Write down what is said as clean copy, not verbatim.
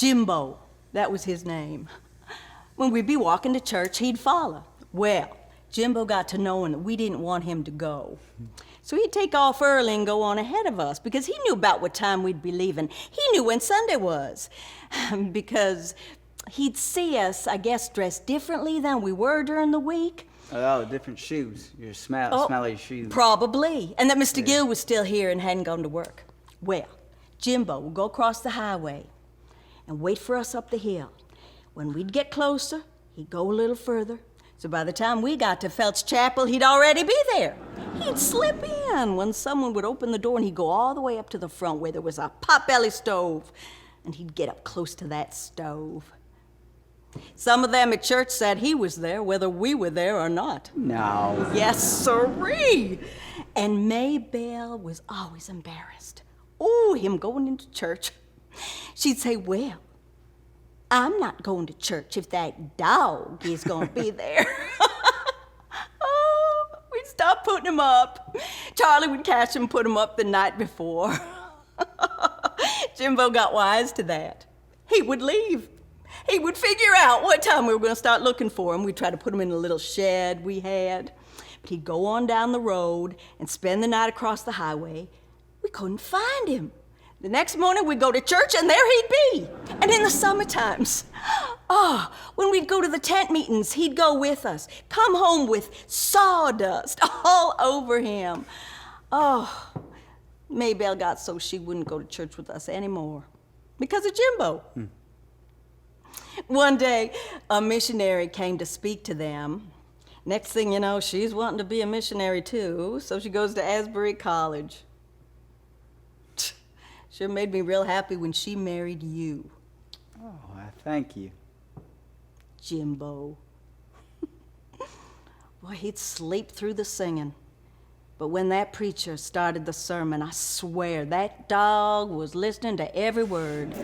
Jimbo, that was his name. When we'd be walking to church, he'd follow. Well, Jimbo got to knowing that we didn't want him to go. So he'd take off early and go on ahead of us because he knew about what time we'd be leaving. He knew when Sunday was because he'd see us, I guess, dressed differently than we were during the week. Oh, different shoes. Your smelly shoes. Probably. And that Mr. Gill was still here and hadn't gone to work. Well, Jimbo would go across the highway and wait for us up the hill. When we'd get closer, he'd go a little further. So by the time we got to Phelps Chapel, he'd already be there. He'd slip in when someone would open the door, and he'd go all the way up to the front where there was a potbelly stove. And he'd get up close to that stove. Some of them at church said he was there, whether we were there or not. No. Yes, sirree. And Maybelle was always embarrassed. Oh, him going into church. She'd say, well, I'm not going to church if that dog is going to be there. Oh, we'd stop putting him up. Charlie would catch him, put him up the night before. Jimbo got wise to that. He would leave. He would figure out what time we were going to start looking for him. We'd try to put him in a little shed we had. But he'd go on down the road and spend the night across the highway. We couldn't find him. The next morning, we'd go to church, and there he'd be. And in the summer times, when we'd go to the tent meetings, he'd go with us, come home with sawdust all over him. Oh, Maybelle got so she wouldn't go to church with us anymore because of Jimbo. One day, a missionary came to speak to them. Next thing you know, she's wanting to be a missionary too, so she goes to Asbury College. Sure made me real happy when she married you. Oh, thank you. Jimbo. Boy, he'd sleep through the singing. But when that preacher started the sermon, I swear that dog was listening to every word.